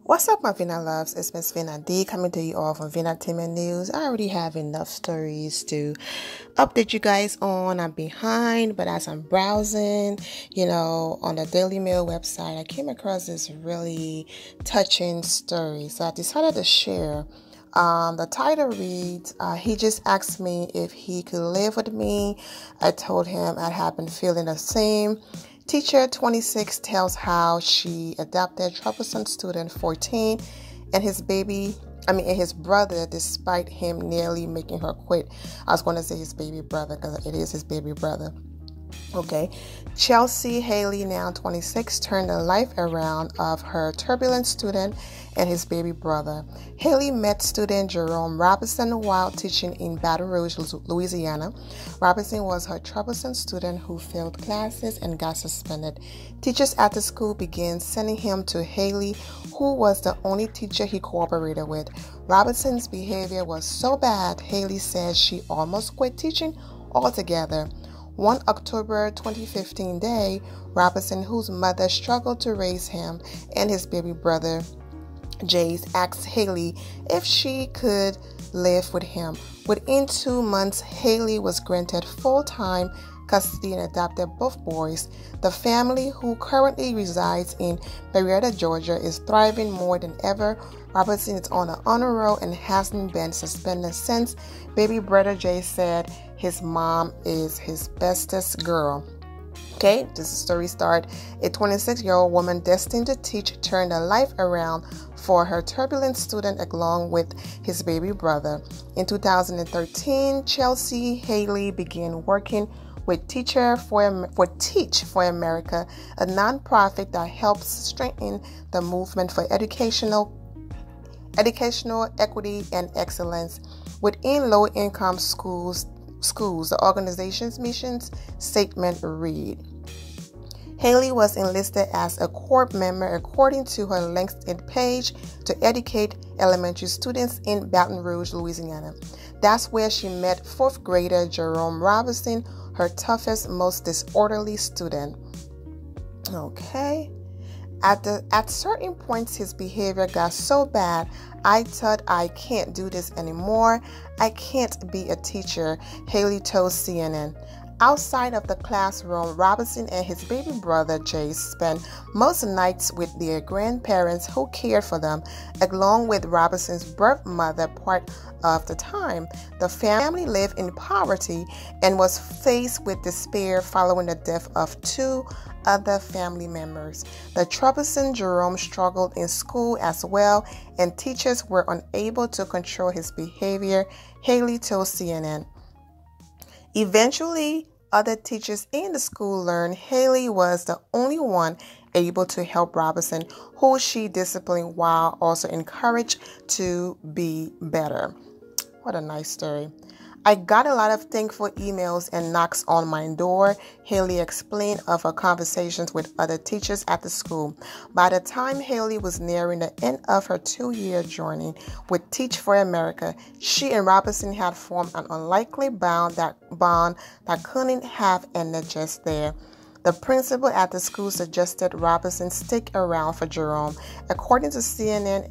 What's up, my Vina loves? It's Miss Vina D coming to you all from Vinatainment News. I already have enough stories to update you guys on. I'm behind, but as I'm browsing, on the Daily Mail website, I came across this really touching story. So I decided to share. The title reads, he just asked me if he could live with me. I told him I had been feeling the same. Teacher 26 tells how she adopted troublesome student 14 and his brother, despite him nearly making her quit. I was going to say his baby brother because it is his baby brother. Okay. Chelsea Haley, now 26, turned the life around of her turbulent student and his baby brother. Haley met student Jerome Robinson while teaching in Baton Rouge, Louisiana. Robinson was her troublesome student who failed classes and got suspended. Teachers at the school began sending him to Haley, who was the only teacher he cooperated with. Robinson's behavior was so bad, Haley says she almost quit teaching altogether. One October 2015 day, Robinson, whose mother struggled to raise him and his baby brother, Jace, asked Haley if she could live with him. Within 2 months, Haley was granted full-time custody and adopted both boys. The family, who currently resides in Marietta, Georgia, is thriving more than ever. Robinson is on an honor roll and hasn't been suspended since. Baby brother Jay said his mom is his bestest girl. Okay, this story starts. A 26-year-old woman destined to teach turned her life around for her turbulent student along with his baby brother. In 2013, Chelsea Haley began working with Teach for America, a nonprofit that helps strengthen the movement for educational equity and excellence within low-income schools. The organization's mission statement read, Haley was enlisted as a corps member according to her LinkedIn page to educate elementary students in Baton Rouge, Louisiana. That's where she met fourth grader Jerome Robinson, her toughest, most disorderly student. Okay. At certain points, his behavior got so bad, I thought I can't do this anymore. I can't be a teacher, Haley told CNN. Outside of the classroom, Robinson and his baby brother Jay spent most nights with their grandparents who cared for them, along with Robinson's birth mother part of the time. The family lived in poverty and was faced with despair following the death of two other family members. The troublesome Jerome struggled in school as well, and teachers were unable to control his behavior, Haley told CNN. Eventually, other teachers in the school learned Haley was the only one able to help Robinson, who she disciplined while also encouraged to be better. What a nice story. I got a lot of thankful emails and knocks on my door, Haley explained of her conversations with other teachers at the school. By the time Haley was nearing the end of her 2-year journey with Teach for America, she and Robinson had formed an unlikely bond that couldn't have ended just there. The principal at the school suggested Robinson stick around for Jerome. According to CNN,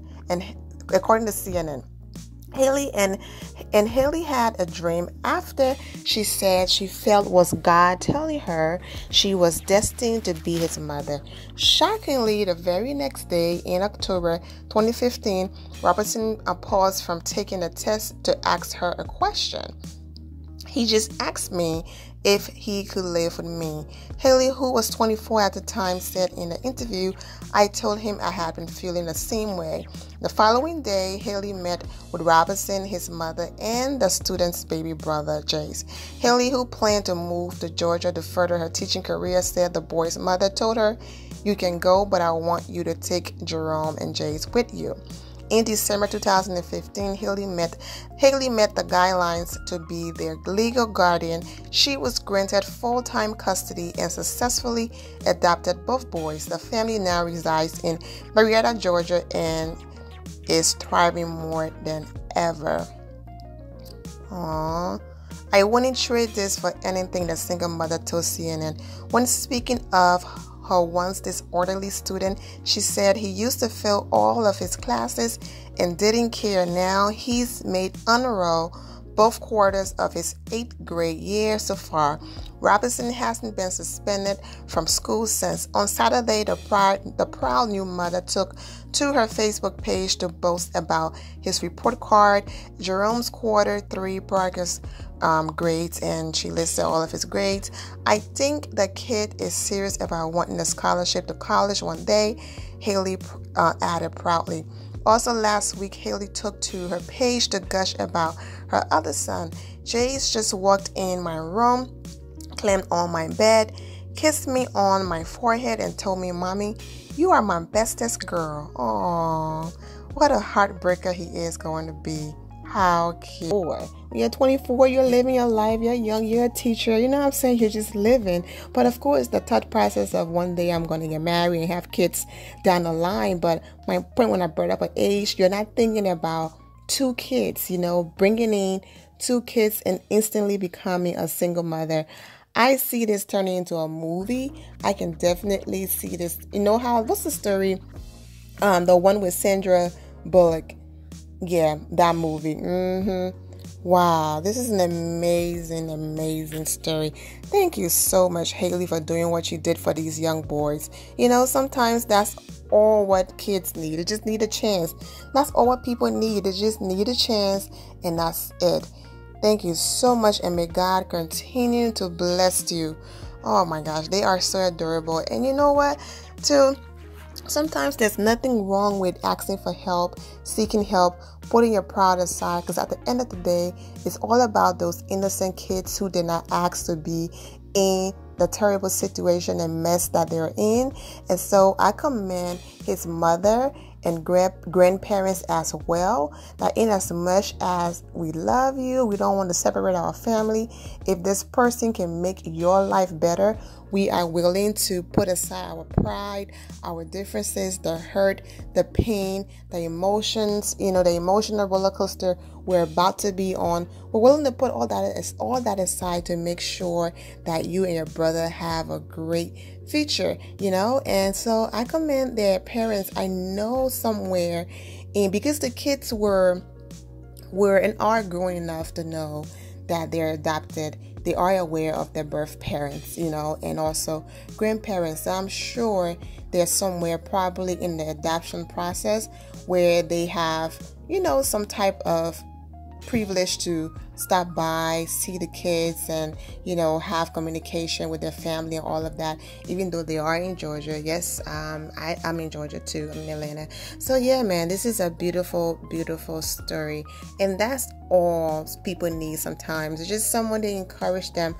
Haley and Haley had a dream after she said she felt was God telling her she was destined to be his mother. Shockingly, the very next day in October 2015, Robinson paused from taking the test to ask her a question. He just asked me if he could live with me. Haley, who was 24 at the time, said in the interview, I told him I had been feeling the same way. The following day, Haley met with Robinson, his mother, and the student's baby brother, Jace. Haley, who planned to move to Georgia to further her teaching career, said the boy's mother told her, you can go, but I want you to take Jerome and Jace with you. In December 2015, Haley met the guidelines to be their legal guardian. She was granted full-time custody and successfully adopted both boys. The family now resides in Marietta, Georgia, and is thriving more than ever. Aww. I wouldn't trade this for anything, the single mother told CNN. When speaking of her once disorderly student. She said he used to fail all of his classes and didn't care. Now he's made honor roll both quarters of his 8th grade year so far. Robinson hasn't been suspended from school since. On Saturday, the proud new mother took to her Facebook page to boast about his report card, Jerome's quarter 3 progress grades, and she listed all of his grades. I think the kid is serious about wanting a scholarship to college one day, Haley added proudly. Also last week, Haley took to her page to gush about her other son. Jace just walked in my room, climbed on my bed, kissed me on my forehead, and told me, "Mommy, you are my bestest girl." Aww, what a heartbreaker he is going to be. How cute. When you're 24, you're living your life, you're young, you're a teacher, you know what I'm saying? You're just living. But of course, the thought process of one day I'm going to get married and have kids down the line. But my point when I brought up an age, you're not thinking about 2 kids, bringing in 2 kids and instantly becoming a single mother. I see this turning into a movie. I can definitely see this. What's the story? The one with Sandra Bullock. Yeah, that movie. Wow, this is an amazing, amazing story. Thank you so much, Haley, for doing what you did for these young boys. Sometimes that's all what kids need. They just need a chance. That's all what people need. They just need a chance, and that's it. Thank you so much, and may God continue to bless you. Oh my gosh, they are so adorable. And you know what, too? Sometimes there's nothing wrong with asking for help, seeking help, putting your pride aside, because at the end of the day, it's all about those innocent kids who did not ask to be in the terrible situation and mess that they're in. And so I commend his mother and grandparents as well, that in as much as we love you, we don't want to separate our family. If this person can make your life better, we are willing to put aside our pride, our differences, the hurt, the pain, the emotions, the emotional roller coaster we're about to be on. We're willing to put all that aside to make sure that you and your brother have a great future, And so I commend their parents. I know somewhere, and because the kids were and are growing enough to know that they're adopted, they are aware of their birth parents, and also grandparents. So I'm sure they're somewhere probably in the adoption process where they have, some type of privilege to stop by, see the kids, and have communication with their family and all of that, even though they are in Georgia. Yes, I'm in Georgia too. I'm in Atlanta. So yeah, man, this is a beautiful, beautiful story, and that's all people need sometimes. It's just someone to encourage them,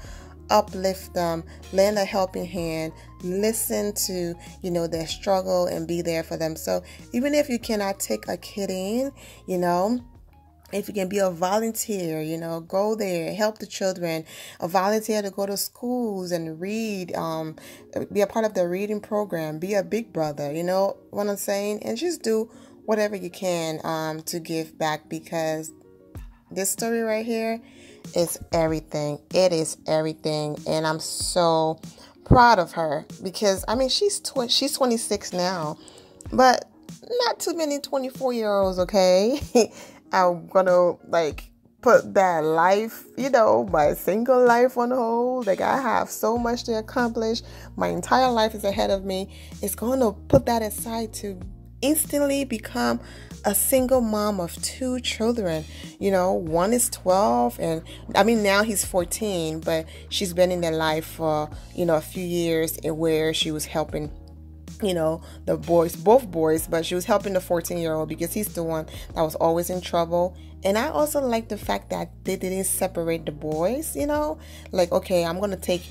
uplift them, lend a helping hand, listen to their struggle, and be there for them. So even if you cannot take a kid in, if you can be a volunteer, go there, help the children, a volunteer to go to schools and read, be a part of the reading program, be a big brother, what I'm saying? And just do whatever you can to give back, because this story right here is everything. It is everything. And I'm so proud of her because, she's 26 now, but not too many 24-year-olds, okay? I'm gonna put that life, my single life on hold. I have so much to accomplish. My entire life is ahead of me. It's gonna put that aside to instantly become a single mom of 2 children. One is 12, and now he's 14, but she's been in their life for a few years where she was helping the boys, both boys, but she was helping the 14-year-old because he's the one that was always in trouble. And I also like the fact that they didn't separate the boys, okay, I'm going to take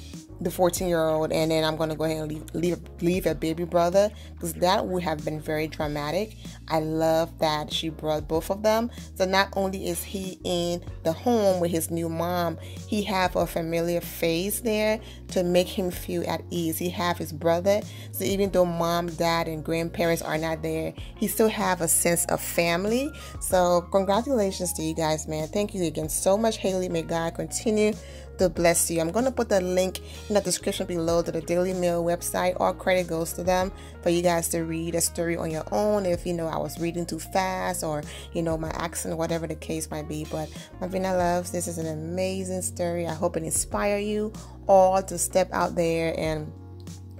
the 14-year-old and then I'm going to go ahead and leave a baby brother, because that would have been very dramatic. I love that she brought both of them. So not only is he in the home with his new mom, he have a familiar face there to make him feel at ease. He have his brother, so even though mom, dad, and grandparents are not there, he still have a sense of family. So congratulations to you guys, man. Thank you again so much, Haley. May God continue to bless you. I'm going to put the link in the description below to the Daily Mail website. All credit goes to them for you guys to read a story on your own if I was reading too fast, or my accent, whatever the case might be. But my Vina loves, this is an amazing story. I hope it inspires you all to step out there and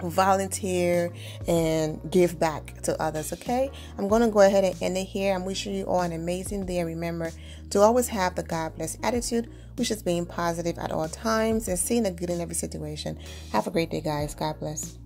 volunteer and give back to others. Okay, I'm gonna go ahead and end it here. I'm wishing you all an amazing day. Remember to always have the God bless attitude, which is being positive at all times and seeing the good in every situation. Have a great day, guys. God bless.